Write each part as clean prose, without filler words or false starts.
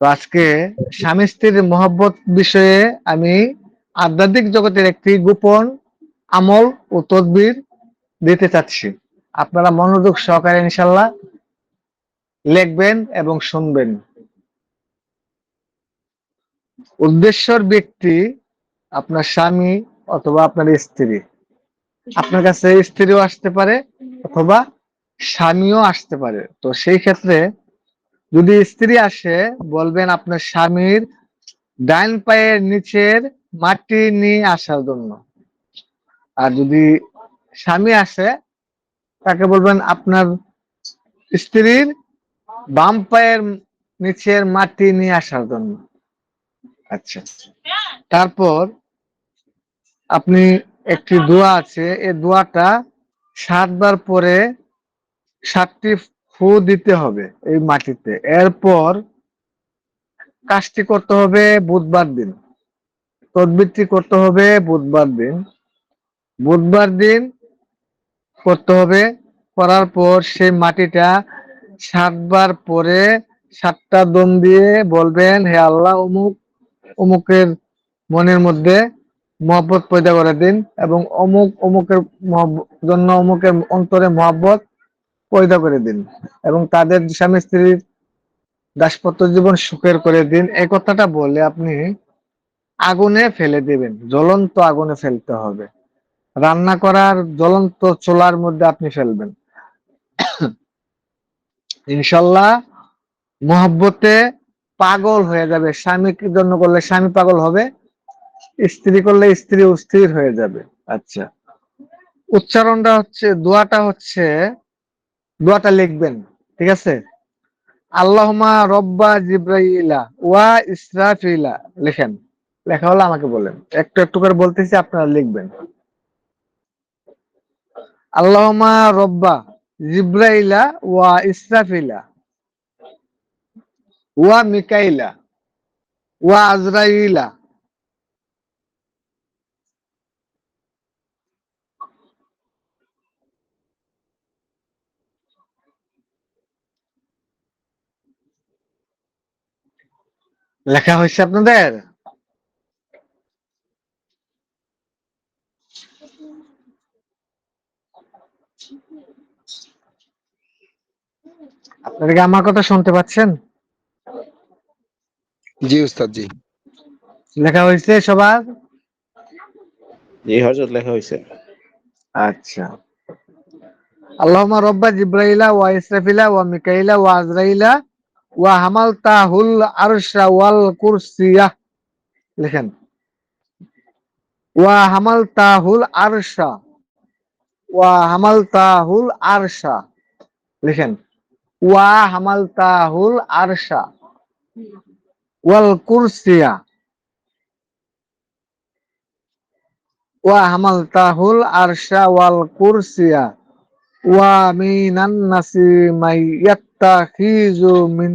তো আজকে স্বামী স্ত্রীর মহব্বত বিষয়ে আমি আধ্যাত্মিক জগতের একটি গোপন আমল ও তদবির দিতে চাচ্ছি। আপনারা মনোযোগ সহকারে ইনশাল্লাহ লিখবেন এবং শুনবেন। উদ্দেশ্যর ব্যক্তি আপনার স্বামী অথবা আপনার স্ত্রী। আপনার কাছে স্ত্রীও আসতে পারে অথবা স্বামীও আসতে পারে। তো সেই ক্ষেত্রে যদি স্ত্রী আসে, বলবেন আপনার স্বামীর ডান পায়ের নিচের মাটি নিয়ে আসার জন্য। আর যদি স্বামী আসে, তাকে বলবেন আপনার স্ত্রীর বাম পায়ের নিচের মাটি নিয়ে আসার জন্য। আচ্ছা, তারপর আপনি একটি দোয়া আছে, এই দোয়াটা 7 বার পরে 7টি ফু দিতে হবে এই মাটিতে। এরপর কাজটি করতে হবে বুধবার দিন, তদবিরটি করতে হবে বুধবার দিন। বুধবার দিন করতে হবে। করার পর সেই মাটিটা 7 বার পরে 7টা দম দিয়ে বলবেন, হে আল্লাহ, অমুক অমুকের মনের মধ্যে মহব্বত পয়দা করে দিন এবং অমুক অমুকের জন্য অমুকের অন্তরে মহব্বত পয়দা করে দিন এবং তাদের স্বামী স্ত্রীর দাসপত্য জীবন সুখের করে দিন। এই কথাটা বলে আপনি আগুনে ফেলে দিবেন। জ্বলন্ত আগুনে ফেলতে হবে। রান্না করার জ্বলন্ত চুলার মধ্যে আপনি ফেলবেন। ইনশাল্লাহ মহব্বতে পাগল হয়ে যাবে। স্বামীর জন্য করলে স্বামী পাগল হবে, স্ত্রী করলে স্ত্রী অস্থির হয়ে যাবে। আচ্ছা, উচ্চারণটা হচ্ছে, দোয়াটা লিখবেন, ঠিক আছে? আল্লাহুম্মা রব্বা জিব্রাইলা ওয়া ইসরাফিলা। লেখেন, লেখা হলে আমাকে বলেন, একটু একটু করে বলতেছি, আপনারা লিখবেন। আল্লাহুম্মা রব্বা জিব্রাইলা ওয়া ইসরাফিলা ওয়া মিকাইলা ওয়া আজরাইলা। লেখা হয়েছে আপনাদের? আপনারা কি আমার কথা শুনতে পাচ্ছেন? জি উস্তাদ জি। লেখা হয়েছে সবার? জি হযরত লেখা হইছে। আচ্ছা, আল্লাহুম্মা রব্বা জিব্রাইলা ওয়া ইসরাফিলা ওয়া মিকাইলা ওয়া আজরাইলা ওয়া হামালতাহুল আরশা ওয়াল কুরসিয়া। লিখেন, ওয়া হামালতাহুল আরশা ওয়া হামালতাহুল আরশা। লিখেন, ওয়া হামালতাহুল আরশা ওয়াল কুরসিয়া ওয়া হামালতাহুল আরশা ওয়াল কুরসিয়া ওয়া মিনান নাসি মাইয়াত্তাখিযু মিন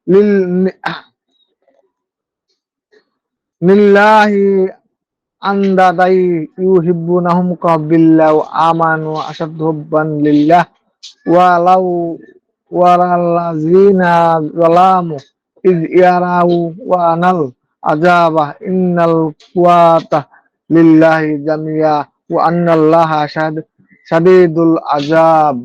লিল লিল্লাহি আন্দাদাই ইউহিব্বুনাহুম কাবিল্লাহ আমানু আশাদ্দু হুব্বান লিল্লাহ ওয়ালাউ ওয়ালাল্লাযিনা যালামু ইয ইয়ারাউ ওয়া আনাল আযাবা ইন্নাল কুওয়াতা লিল্লাহি জামিয়া ওয়া আন্নাল্লাহা শাদীদুল আযাব।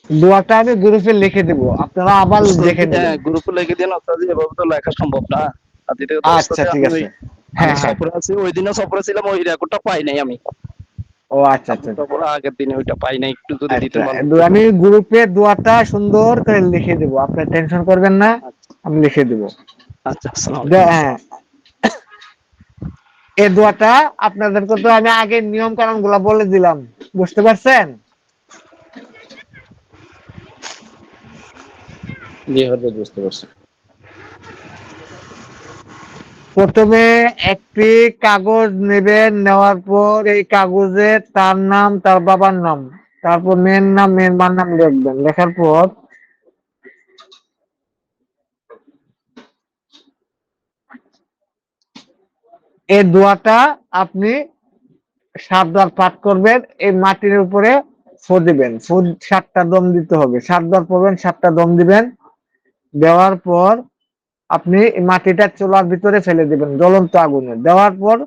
দোয়াটা আমি গ্রুপে লিখে দেব, আপনারা আবার উস্তাদ দেখে জি, নেবেন। গ্রুপে লিখে দিন উস্তাদ জি, এভাবে তো লেখা সম্ভব না। আর দ্বিতীয় কথা উস্তাদ আচ্ছা, জি, ঠিক আমি আছে। আমি হ্যাঁ, হ্যাঁ। সফরে আছি, ওই দিনও সফরে ছিলাম, ওই রেকর্ডটা পাই নাই আমি। ও আচ্ছা, আমি আচ্ছা। সফরে আগের দিনে ওইটা পাই নাই, একটু যদি আচ্ছা, দিতেন ভালো হতো। আমি গ্রুপে দোয়াটা সুন্দর করে লিখে দেবো, আপনার টেনশন করবেন না, আচ্ছা আমি লিখে দেবো। আচ্ছা, আসসালামু আলাইকুম উস্তাদ। হ্যাঁ, এই দোয়াটা আপনাদেরকে তো আমি আগে নিয়ম কানুন গুলা বলে দিলাম, বুঝতে পারছেন? জি হযরত, বুঝতে পারছি। প্রথমে একটি কাগজ নেবেন, নেওয়ার পর এই কাগজে তার নাম, তার বাবার নাম, তারপর মেয়ের নাম, মেয়ের মার নাম লিখবেন। লেখার পর এই দোয়াটা আপনি 7 বার পাঠ করবেন, এই মাটির উপরে ফু দিবেন, 7টা দম দিতে হবে, 7 বার পড়বেন, 7টা দম দিবেন। দেওয়ার পর আপনি মাটিটা চুলার ভিতরে ফেলে দিবেন জ্বলন্ত আগুনে। দেওয়ার পর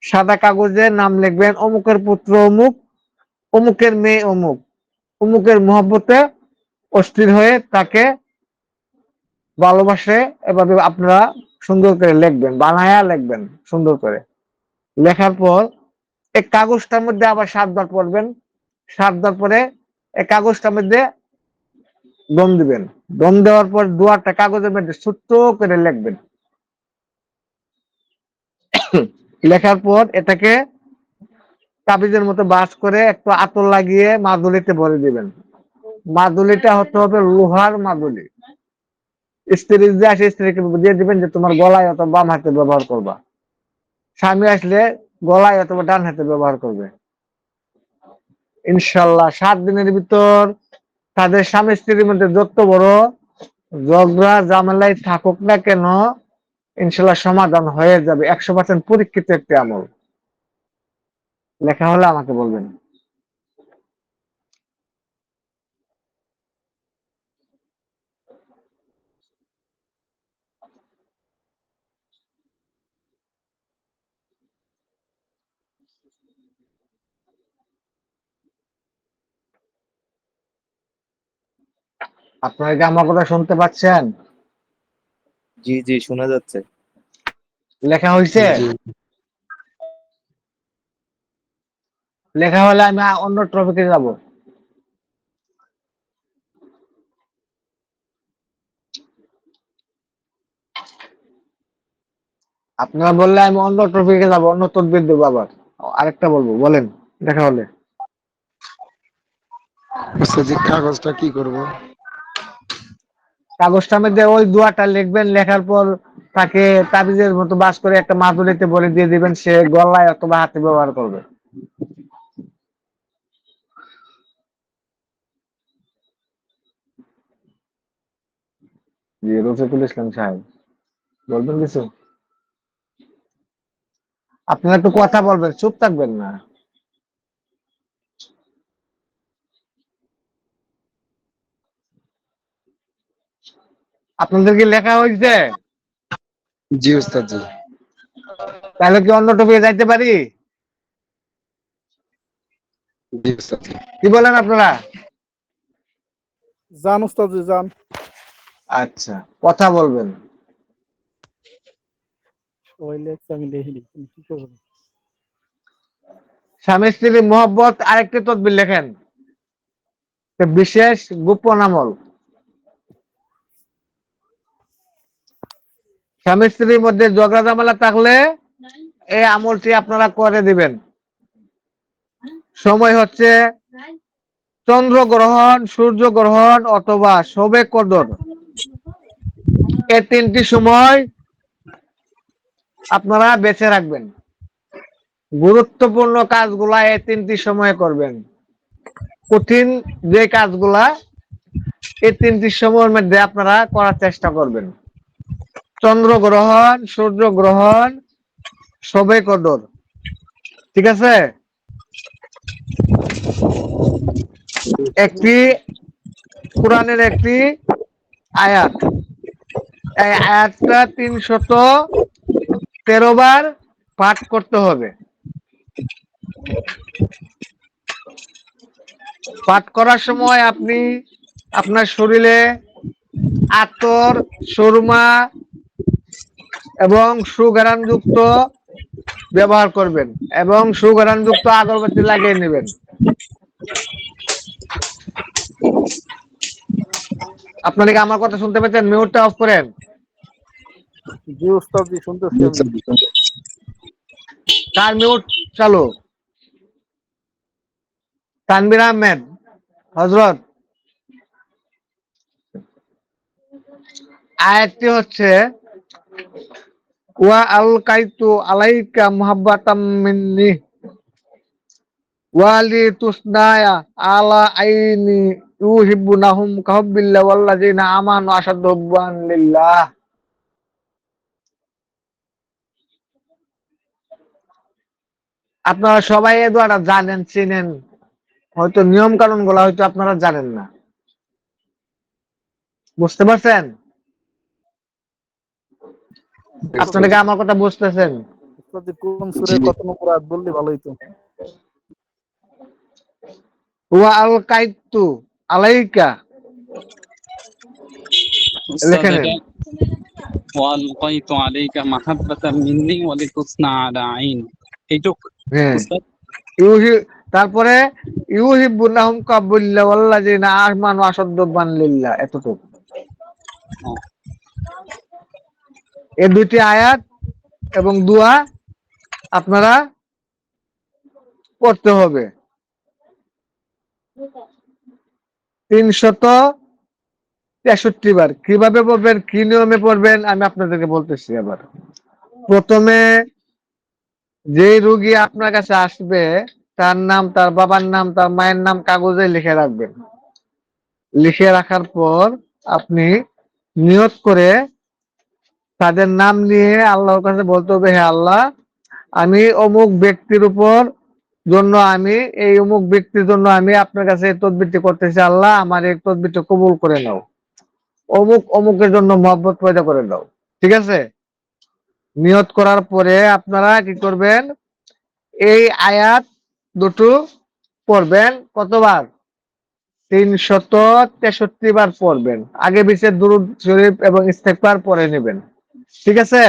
সাদা কাগজে নাম লিখবেন, অমুকের পুত্র অমুক, অমুকের মেয়ে অমুক, অমুকের মহব্বতে অস্থির হয়ে তাকে ভালোবাসে। এভাবে আপনারা সুন্দর করে লিখবেন, বানায়া লিখবেন সুন্দর করে। লেখার পর এই কাগজটার মধ্যে আবার 7 বার পড়বেন। 7 বার পরে এই কাগজটার মধ্যে দম দিবেন। দম দেওয়ার পর দুয়ারটা কাগজের মধ্যে ছোট্ট করে লিখবেন। লেখার পর এটাকে তাবিজের মতো বাস করে একটু আতর লাগিয়ে মাদুলিতে ভরে দিবেন। মাদুলিটা হতে হবে লোহার মাদুলি। স্ত্রী যে আসে স্ত্রীকে দিয়ে দিবেন যে তোমার গলায় অথবা বাম হাতে ব্যবহার করবা। স্বামী আসলে গলায় অথবা ডান হাতে ব্যবহার করবে। ইনশাল্লাহ 7 দিনের ভিতর তাদের স্বামী স্ত্রীর মধ্যে যত বড় ঝগড়া ঝামেলাই থাকুক না কেন, ইনশাল্লাহ সমাধান হয়ে যাবে। 100% পরীক্ষিত একটি আমল। লেখা হলে আমাকে বলবেন। আপনারা কি আমার কথা শুনতে পাচ্ছেন? জি জি শোনা যাচ্ছে। লেখা হয়েছে? জি লেখা হলে আমি অন্য টপিকে যাব। আপনারা বললে আমি অন্য টপিকে যাব, অন্য তদবির দেবো আবার। আরেকটা বলবো, বলেন। দেখা হলে উস্তাদ কাগজটা কি করব? কাগজটার মধ্যে ওই দোয়াটা লিখবেন। লেখার পর তাকে তাবিজের মতো বাস করে একটা মাদুলিতে বলে দিয়ে দিবেন, সে গলায় অথবা হাতে ব্যবহার করবে। জি, রফিকুল ইসলাম সাহেব, বলবেন কিছু? আপনারা একটু কথা বলবেন, চুপ থাকবেন না। আপনাদের কি লেখা হয়েছে? জি উস্তাদ জি। তাহলে কি অন্য টপিকে যাইতে পারি? জি উস্তাদ জি। কি বলেন আপনারা? জান উস্তাদ জান। আচ্ছা, কথা বলবেন। সবাই লেখছে আমি লিখিনি, কি করবো? স্বামী স্ত্রীর মহব্বত আরেকটি তদবির লেখেন, বিশেষ গোপন আমল। স্বামী স্ত্রীর মধ্যে ঝগড়া ঝামেলা থাকলে এই আমলটি আপনারা করে দিবেন। সময় হচ্ছে চন্দ্রগ্রহণ, সূর্যগ্রহণ অথবা শবে কদর। এই 3টি সময় আপনারা বেছে রাখবেন। গুরুত্বপূর্ণ কাজগুলা এই 3টি সময়ে করবেন। কঠিন যে কাজগুলা এই 3টি সময়ের মধ্যে আপনারা করার চেষ্টা করবেন। চন্দ্রগ্রহণ, সূর্যগ্রহণ, শবে কদর। ঠিক আছে? একটি কোরআনের একটি আয়াত, এই আয়াতটা 313 বার পাঠ করতে হবে। পাঠ করার সময় আপনি আপনার শরীরে আতর, সুরমা এবং সুঘ্রাণযুক্ত ব্যবহার করবেন এবং সুঘ্রাণযুক্ত আগরবাতি লাগিয়ে নেবেন। আপনারা কি আমার কথা শুনতে পাচ্ছেন? মিউটটা অফ করেন। জি উস্তাদ জি শুনতেছি জি আমি। উস্তাদ জি। কার মিউট চালু? তানভীর আহমেদ, হযরত। আয়াতটি হচ্ছে ওয়া আলকাইতু আলাইকা মুহাব্বাতাম মিন্নি ওয়া লিতুসনায়া আলা আইনি ইউহিব্বুনাহুম কাহুব্বিল্লাহ ওয়াল্লাযিনা আমানু আশাদ্দু হুব্বান লিল্লাহ। আপনারা সবাই এই দোয়াটা জানেন, চিনেন, হয়তো নিয়ম কানুন গুলা হয়তো আপনারা জানেন না। বুঝতে পারছেন? আপনারা কি আমার কথা বুঝতেছেন? উস্তাদ কোন সূরা জি কত নম্বর আয়াত বললে ভালো হইতো। ওয়া আল কাইতু আলাইকা, উস্তাদ লিখে নেন। এটা ওয়ালকাইতু আলাইকা মাহাব্বাতাম মিন্নি ওয়া লিতুসনা আলা আইন, এইটুক হ্যাঁ, উস্তাদ। ইউহি, তারপরে ইউহিব্বুনাহুম কাবুল্লা ওয়াল্লাযিনা আমানু আশাদ্দু লিল্লাহ, এতটুকু। ও, এই দুইটি আয়াত এবং দোয়া আপনারা পড়তে হবে 363 বার। কিভাবে পড়বেন, কি নিয়মে পড়বেন আমি আপনাদেরকে বলতেছি। আবার প্রথমে যে রোগী আপনার কাছে আসবে তার নাম, তার বাবার নাম, তার মায়ের নাম কাগজে লিখে রাখবেন। লিখে রাখার পর আপনি নিয়ত করে তাদের নাম নিয়ে আল্লাহর কাছে বলতে হবে, হে আল্লাহ, আমি অমুক ব্যক্তির উপর জন্য, আমি এই অমুক ব্যক্তির জন্য আমি আপনার কাছে এই তদবিরটি করতেছি, আল্লাহ আমার এই তদবিরটি কবুল করে নাও। অমুক অমুকের জন্য মহব্বত পয়দা করে দাও। ঠিক আছে? নিয়ত করার পরে আপনারা কি করবেন, এই আয়াত দুটো পড়বেন। কতবার? 363 বার পড়বেন। আগে পিছে দুরূদ শরীফ এবং ইস্তেগফার পড়ে নেবেন। ঠিক আছে?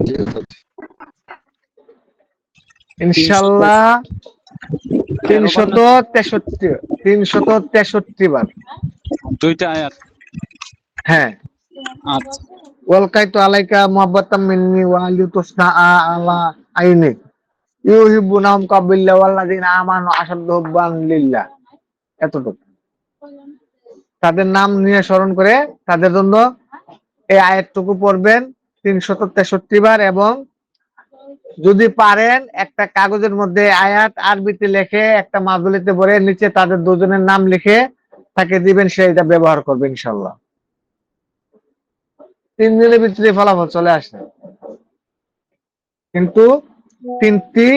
জি উস্তাদ। ইনশাল্লাহ 13 বার না 363 বার। দুইটা আয়াত? হ্যাঁ, আচ্ছা। ওয়ালকাইতু আলাইকা মুহাব্বাতাম মিন্নি ওয়া লিতুসনা আলা আইনি ইউহিব্বুনাহুম কাবিল্লা ওয়াল্লাযিনা আমানু আশাদ্দু হুব্বান লিল্লাহ, এতটুকু। তাদের নাম নিয়ে স্মরণ করে তাদের জন্য এই আয়াতটুকু পড়বেন 363 বার। এবং যদি পারেন একটা কাগজের মধ্যে আয়াত আরবিতে লিখে একটা মাদুলিতে ভরে নিচে তাদের দুজনের নাম লিখে তাকে দিবেন, সে এটা ব্যবহার করবে ইনশাল্লাহ। 3 দিনের ভিতরে ফলাফল চলে আসে, কিন্তু 3টি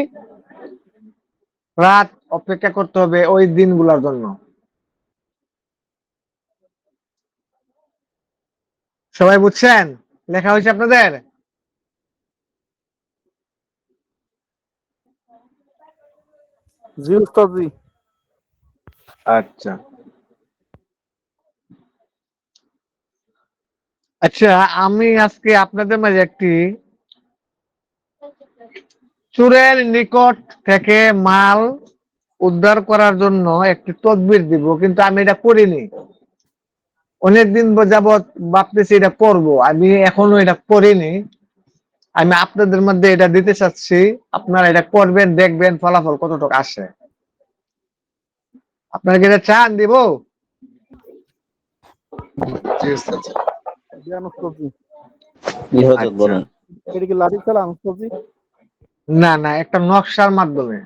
রাত অপেক্ষা করতে হবে ওই দিনগুলোর জন্য। সবাই বুঝছেন? লেখা হয়েছে আপনাদের? জি উস্তাদ জি। আচ্ছা আচ্ছা, আমি আজকে আপনাদের মাঝে একটি চোরের নিকট থেকে মাল উদ্ধার করার জন্য একটি তদবির দিব, কিন্তু আমি এটা করিনি। অনেকদিন যাবৎ ভাবতেছি এটা করব, আমি এখনো এটা করিনি। আমি আপনাদের মধ্যে এটা দিতে চাচ্ছি, আপনারা এটা করবেন, দেখবেন ফলাফল কতটুকু আসে। আপনারা কি এটা চান দিব? জি উস্তাদ। জ্ঞান উস্তাদ জি। জি হযরত আচ্ছা, বলেন। এটা কি লাঠি চালান উস্তাদ জি? না না, একটা নকশার মাধ্যমে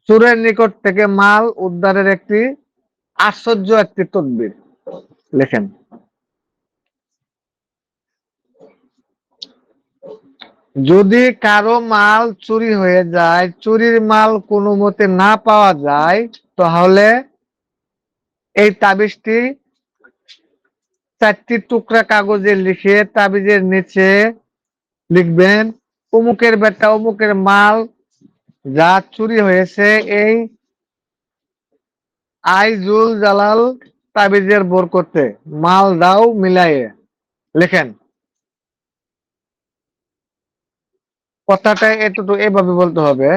চোরের নিকট থেকে মাল উদ্ধারের একটি আশ্চর্য একটি তদবির। লেখেন, যদি কারো মাল চুরি হয়ে যায়, চুরির মাল কোনো মতে না পাওয়া যায়, তাহলে এই তাবিজটি 4টি টুকরা কাগজে লিখে তাবিজের নিচে লিখবেন, অমুকের বেটা অমুকের মাল যা চুরি হয়েছে, এই আইজুল জালাল তাবিজের বরকতে মাল দাও মিলাইয়ে। লেখেন, কথাটা এতটুকু এভাবে বলতে হবে,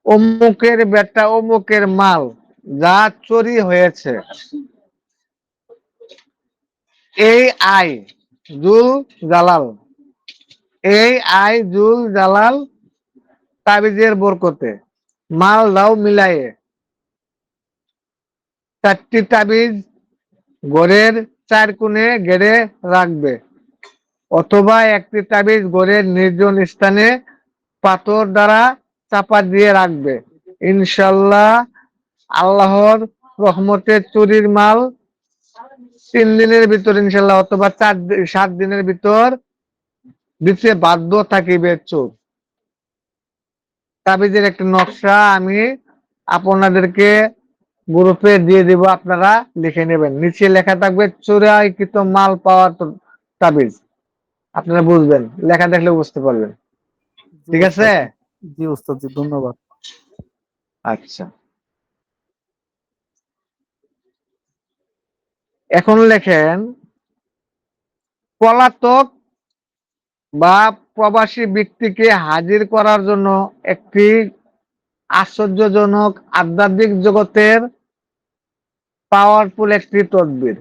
অমুকের বেটা অমুকের মাল যা চুরি হয়েছে, এই আই জুল জালাল, এই আই জুল জালাল তাবিজের বরকতে মাল দাও মিলাইয়ে। 4টি তাবিজ ঘরের 4 কোণে গেড়ে রাখবে, অথবা একটি তাবিজ ঘরের নির্জন স্থানে পাথর দ্বারা চাপা দিয়ে রাখবে। ইনশাল্লাহ আল্লাহর রহমতে চুরির মাল 3 দিনের ভিতর ইনশাল্লাহ, অথবা 7 দিনের ভিতর দিতে বাধ্য থাকিবে চোর। তাবিজের একটা নকশা আমি আপনাদেরকে গ্রুপে দিয়ে দিব, আপনারা লিখে নেবেন। নিচে লেখা থাকবে চোরাইকৃত মাল পাওয়ার তাবিজ। আপনারা বুঝবেন, লেখা দেখলে বুঝতে পারবেন। জি ঠিক আছে? ওস্তাদ, জি ওস্তাদ, জি ধন্যবাদ। আচ্ছা, এখন লেখেন পলাতক বা প্রবাসী ব্যক্তিকে হাজির করার জন্য একটি আশ্চর্যজনক আধ্যাত্মিক জগতের পাওয়ারফুল একটি তদবির,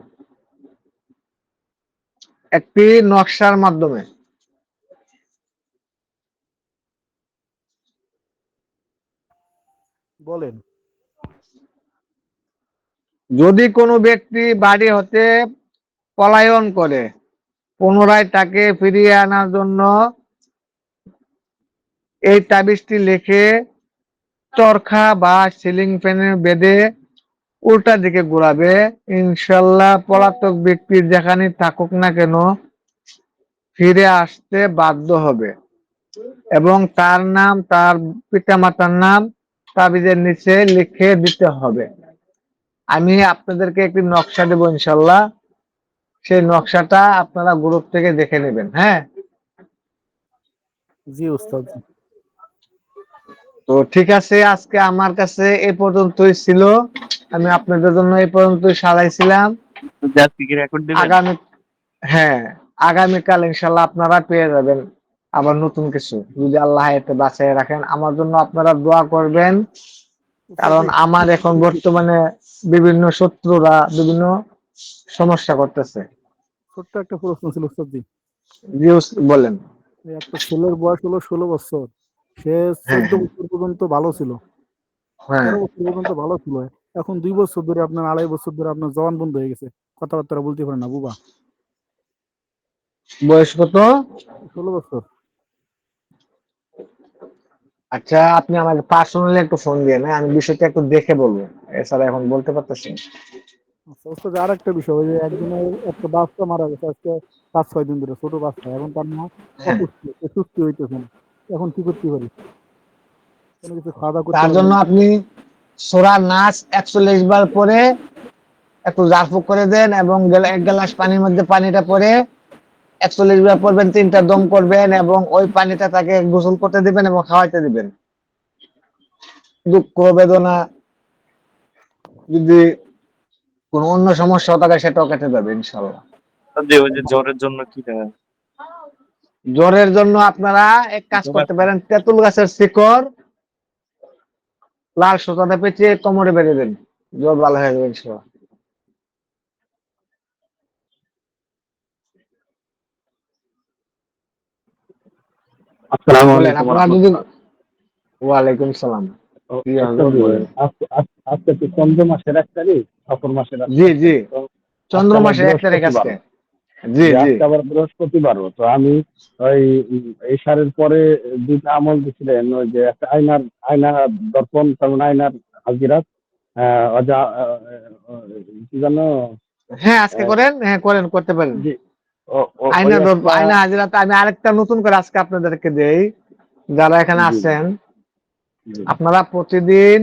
একটি নকশার মাধ্যমে। বলেন। যদি কোনো ব্যক্তি বাড়ি হতে পলায়ন করে, পুনরায় তাকে ফিরিয়ে আনার জন্য এই তাবিজটি লিখে চরখা বা সিলিং ফ্যানে বেঁধে উল্টা দিকে ঘোরাবে, ইনশাল্লাহ পলাতক ব্যক্তি যেখানে থাকুক না কেন ফিরে আসতে বাধ্য হবে এবং তার নাম, তার পিতামাতার নাম তাবিজের নিচে লিখে দিতে হবে। আমি আপনাদেরকে একটি নকশা দেবো ইনশাল্লাহ, সেই নকশাটা আপনারা গ্রুপ থেকে দেখে নেবেন। হ্যাঁ, জি ওস্তাদ। তো ঠিক আছে, আজকে আমার কাছে এ পর্যন্তই ছিল। আমি আপনাদের জন্য এই পর্যন্তই সাজাইছিলাম। আজকে কি রেকর্ড দিবেন? আগামী, হ্যাঁ, আগামীকাল ইনশাল্লাহ আপনারা পেয়ে যাবেন আবার নতুন কিছু, যদি আল্লাহ এতে বাঁচিয়ে রাখেন। আমার জন্য আপনারা দোয়া করবেন, কারণ আমার এখন বর্তমানে বিভিন্ন শত্রুরা বিভিন্ন সমস্যা করতেছে। ছোট্ট একটা প্রশ্ন ছিল ওস্তাদ জি। জি, বলেন। এই একটা ছেলের বয়স হলো 16 বছর, সে হ্যাঁ, 14 বছর পর্যন্ত ভালো ছিল, হ্যাঁ, 13 বছর পর্যন্ত ভালো ছিল। এখন 2 বছর ধরে, আপনার 2.5 বছর ধরে আপনার জবান বন্ধ হয়ে গেছে, কথাবার্তা বলতে পারে না, বুবা। বয়স কত? 16 বছর। আচ্ছা, আপনি আমাকে পার্সোনালি একটু ফোন দিয়ে না, আমি বিষয়টা একটু দেখে বলবো, এছাড়া এখন বলতে পারতেছি না। আচ্ছা ওস্তাদ, আর একটা বিষয়, ওই যে একজনের একটা বাচ্চা মারা গেছে আজকে 5-6 দিন ধরে, ছোট বাচ্চা। এখন তার মা হ্যাঁ, অসুস্থ, সে সুস্থ হইতেছে না। এখন কি করতে পারি? কোনো কিছু খাওয়া দাওয়া করতে তার পারি জন্য না? আপনি সূরা নাস 41 বার পরে একটু জারফুক করে দেন এবং এক গ্লাস পানির মধ্যে পানিটা পরে 41 বার পরবেন, 3টা দম করবেন এবং ওই পানিটা তাকে গোসল করতে দিবেন এবং খাওয়াইতে দিবেন। দুঃখ বেদনা যদি কোনো অন্য সমস্যা থাকে সেটাও কেটে যাবে ইনশাল্লাহ। যে ওই যে জ্বরের জন্য কি দেয়? জ্বরের জন্য আপনারা এক কাজ করতে পারেন, তেঁতুল গাছের শিকড় লাল সুতাতে পেঁচিয়ে কোমরে বেঁধে দেন, জ্বর ভালো হয়ে যাবে ইনশাল্লাহ। আসসালামু বলেন, আলাইকুম আপনারা যদি, রহমতুল্লাহ। ওয়ালাইকুম সালাম, কি উস্তাদ হলো জি, বলেন। আজকে তো চন্দ্র মাসের 1 তারিখ, অপর মাসের জি, এক জি, তারিখ তো চন্দ্র আজকে আবার মাসের 1 তারিখ আজকে। বৃহস্পতিবারও। জি, যে জি, আজকে আবার বৃহস্পতিবারও তো আমি ওই এশারের পরে 2টা আমল দিছিলেন, ওই যে একটা আয়না দর্পণ, তার মানে আয়নার হাজিরাত, কি জানো, হ্যাঁ আজকে আহ, করেন, হ্যাঁ করেন, করতে পারেন। জি, ওই একটা। আয়না হাজিরাতে আমি আরেকটা নতুন করে আজকে আপনাদেরকে দেই, যারা এখানে জি আছেন। জি আপনারা প্রতিদিন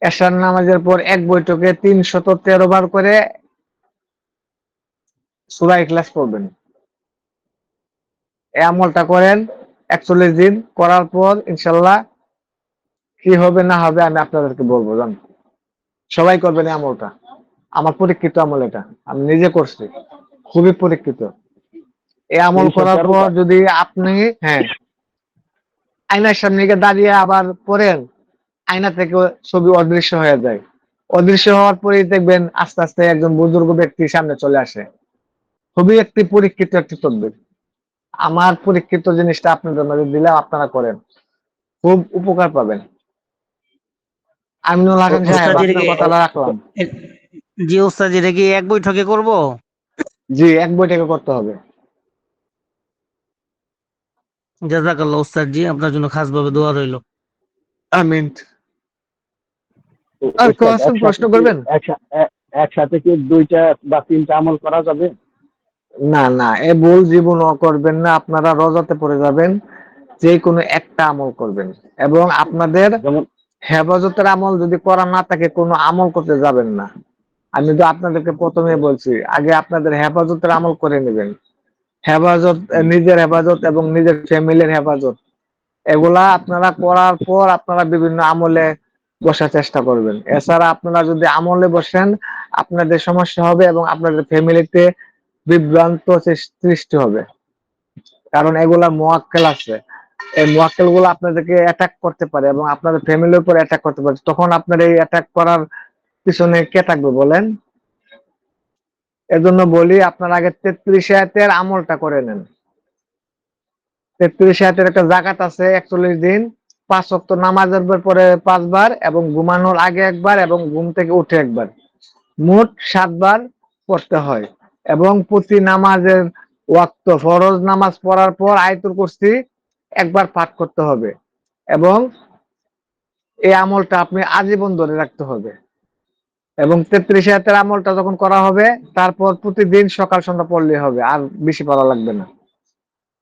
এশার নামাজের পর এক বৈঠকে 313 বার করে সূরা ইখলাস পড়বেন। এই আমলটা করেন 41 দিন করার পর ইনশাল্লাহ কি হবে না হবে আমি আপনাদেরকে বলবো, জান। সবাই করবেন এই আমলটা, আমার পরীক্ষিত আমল এটা, আমি নিজে করছি, খুবই পরীক্ষিত। এই আমল করার 313 পর বার। যদি আপনি, হ্যাঁ, আয়নার সামনে গিয়ে দাঁড়িয়ে আবার পড়েন, আয়না থেকে ছবি অদৃশ্য হয়ে যায়। অদৃশ্য হওয়ার পরেই দেখবেন আস্তে আস্তে একজন বুজুর্গ ব্যক্তি সামনে চলে আসে। খুবই একটি পরীক্ষিত একটি তদবির। আমার পরীক্ষিত জিনিসটা আপনাদের মাঝে দিলাম, আপনারা করেন, খুব উপকার পাবেন। আমিনুল হাসান সাহেব, ওস্তাদ আপনার এটাকে কথাটা রাখলাম। এ- জি ওস্তাদ, এটা কি এক বৈঠকে করব? জি, এক বৈঠকে করতে হবে। জাযাকাল্লাহ ওস্তাদ জি, আপনার জন্য খাস ভাবে দোয়া রইল। আমিন। আর কেউ ওস্তাদ আছেন, প্রশ্ন একসাথে কি করবেন? একসাথে কি 2টা বা 3টা আমল করা যাবে? না না, এ ভুল জীবনও করবেন না। আপনারা রোজাতে পড়ে যাবেন, যে কোনো একটা আমল করবেন, এবং আপনাদের যেমন হেফাজতের আমল যদি করা না থাকে কোনো আমল করতে যাবেন না। আমি তো আপনাদেরকে প্রথমে বলছি, আগে আপনাদের হেফাজতের আমল করে নেবেন। হেফাজত, নিজের হেফাজত এবং নিজের ফ্যামিলির হেফাজত, এগুলা আপনারা করার পর আপনারা বিভিন্ন আমলে বসার চেষ্টা করবেন। এছাড়া আপনারা যদি আমলে বসেন, আপনাদের সমস্যা হবে এবং আপনাদের ফ্যামিলিতে বিভ্রান্ত সৃষ্টি হবে। কারণ এগুলা মুয়াক্কেল আছে, এই মুয়াক্কেল গুলো আপনাদেরকে অ্যাটাক করতে পারে এবং আপনাদের ফ্যামিলির উপর অ্যাটাক করতে পারে। তখন আপনার এই অ্যাটাক করার পিছনে কে থাকবে বলেন? এজন্য বলি, আপনার আগে 33 আয়াতের আমলটা করে নেন। 33 আয়াতের একটা জাকাত আছে 41 দিন, 5 ওয়াক্ত নামাজের পরে 5 বার, এবং ঘুমানোর আগে একবার, এবং ঘুম থেকে উঠে একবার, মোট 7 বার পড়তে হয়। এবং প্রতি নামাজের ওয়াক্ত, ফরজ নামাজ পড়ার পর আয়াতুল কুরসি একবার পাঠ করতে হবে, এবং এই আমলটা আপনি আজীবন ধরে রাখতে হবে। এবং 33 আয়াতের আমলটা যখন করা হবে, তারপর প্রতিদিন সকাল সন্ধ্যা পড়লে হবে, আর বেশি পড়া লাগবে না।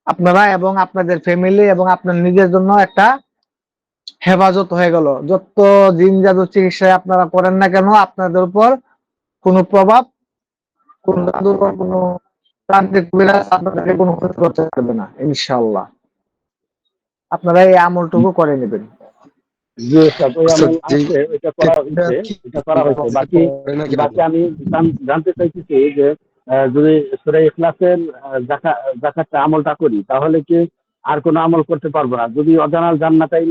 আপনারা এবং আপনাদের ফ্যামিলি এবং আপনার নিজের জন্য একটা হেফাজত হয়ে গেল। যত জিন জাদু চিকিৎসায় আপনারা করেন না কেন, আপনাদের উপর কোনো প্রভাব, কোন জাদুকর, কোনো তান্ত্রিক বিরাজ আপনাদেরকে কোনো ক্ষতি করতে পারবে না ইনশাআল্লাহ। আপনারা এই আমলটুকু করে নেবেন। যে সব ওই ওস্তাদ আমল যে আছে ওইটা করা হয়েছে, এটা করা হয়েছে। বাকি করে না কেন? বাকি আমি জানতে চাইতেছি যে যদি সূরা ইখলাসের যাকাতটা আমলটা করি, তাহলে কি আর কোনো আমল করতে পারবো না? যদি অজানাল জান্নাতাই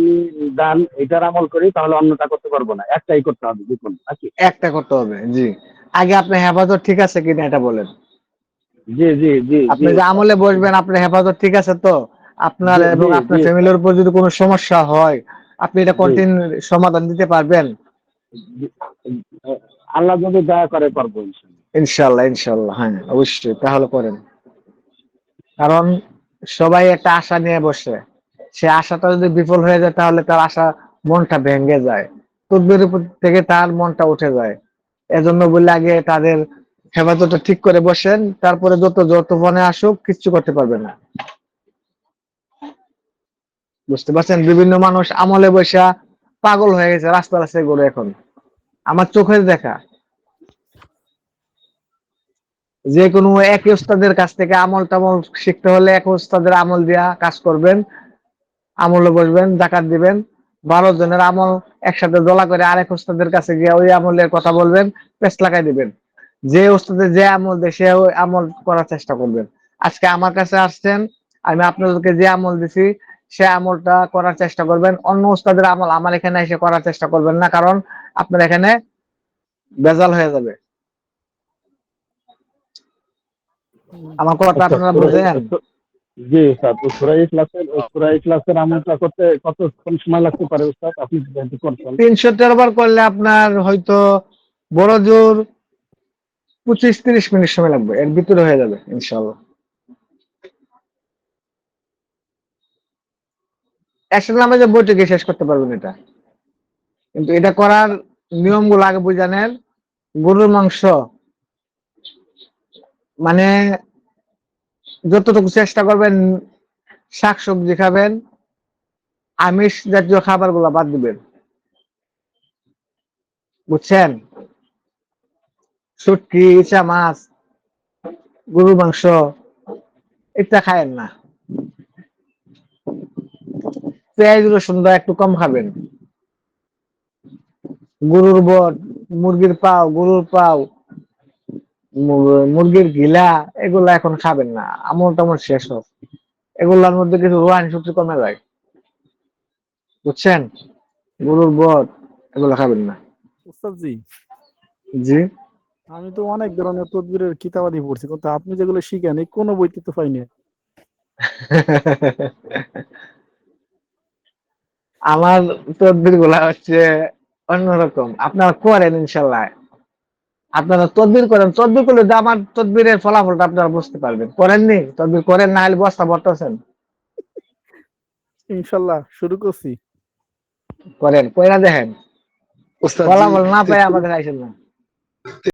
দান এটার আমল করি, তাহলে অন্যটা করতে পারবো না, একটাই করতে হবে দেখুন নাকি? একটা করতে হবে, জি। আগে আপনার হেফাজত ঠিক আছে কিনা এটা বলেন। জি জি জি জি আপনি যে আমলে বসবেন, আপনার হেফাজত ঠিক আছে তো? আপনার জি এবং জি জি আপনার ফ্যামিলির উপর যদি কোনো সমস্যা হয়, আপনি এটা জি কঠিন সমাধান দিতে পারবেন? জি। আল্লাহ যদি দয়া করে পারবো ইনশাল্লাহ। ইনশাল্লাহ, ইনশাল্লাহ, হ্যাঁ অবশ্যই তাহলে করেন। কারণ সবাই একটা আশা নিয়ে বসে, সে আশাটা যদি বিফল হয়ে যায়, তাহলে তার আশা, মনটা ভেঙে যায়, তদবির উপর থেকে তার মনটা উঠে যায়। এজন্য বলে আগে তাদের হেফাজতটা ঠিক করে বসেন, তারপরে যত মনে আসুক কিচ্ছু করতে পারবে না। বুঝতে পারছেন? বিভিন্ন মানুষ আমলে বসা পাগল হয়ে গেছে, রাস্তা রাস্তায় ঘুরে এখন। আমার চোখের দেখা, যে কোনো এক ওস্তাদের কাছ থেকে আমল টামল শিখতে হলে এক ওস্তাদের আমল দিয়া কাজ করবেন, আমলে বসবেন, জাকাত দিবেন, 12 জনের আমল একসাথে দলা করে আরেক ওস্তাদের কাছে গিয়ে ওই আমলের কথা বলবেন, পেস্ট লাগাই দিবেন। যে ওস্তাদের যে আমল দেয় সে ওই আমল করার চেষ্টা করবেন। আজকে আমার কাছে আসছেন, আমি আপনাদেরকে যে আমল দিছি সে আমলটা করার চেষ্টা করবেন। অন্য ওস্তাদের আমল আমার এখানে এসে করার চেষ্টা করবেন না, কারণ আপনার এখানে ভেজাল হয়ে যাবে। আমার কথা আচ্ছা আপনারা বুঝেন? জি স্যার, তো সূরা ইখলাসের আমলটা করতে কতক্ষণ সময় লাগতে পারে উস্তাদ, আপনি যেহেতু করছেন? 313 বার করলে আপনার হয়তো বড় জোর 25-30 মিনিট সময় লাগবে, এর ভিতরে হয়ে যাবে ইনশাআল্লাহ। একসাথে নামাজে বইটা গিয়ে শেষ করতে পারবেন এটা, কিন্তু এটা করার নিয়মগুলো আগে বুঝে নেন। গরুর মাংস, মানে যতটুকু চেষ্টা করবেন শাকসবজি খাবেন, আমিষ জাতীয় খাবার গুলা বাদ দিবেন, বুঝছেন? শুটকি, ইচা মাছ, গরুর মাংস এটা খায়েন না। পেঁয়াজ রসুন একটু কম খাবেন। গরুর বট, মুরগির পাও, গরুর পাও, মুরগির গিলা, এগুলা এখন খাবেন না, আমল টামল শেষ হোক। এগুলার মধ্যে কিছু রোহানি শক্তি কমে যায়, বুঝছেন? গরুর বট এগুলা খাবেন না। উস্তাদ জি, জি। আমি তো অনেক ধরনের তদবিরের কিতাবাদি পড়ছি, কিন্তু আপনি যেগুলো শিখেন এই কোনো বইতে তো পাইনি। আমার তদবির গুলা হচ্ছে অন্যরকম, আপনারা করেন ইনশাল্লাহ। আপনারা তদবির করেন, তদবির করলে তো আমার তদবিরের ফলাফলটা আপনারা বুঝতে পারবেন। করেননি? তদবির করেন, না হলে বস্তা ভরতেছেন। ইনশাল্লাহ শুরু করছি। করেন, কইরা দেখেন, ওস্তাদ জি ফলাফল না পেয়ে আমাদের আইসেন না।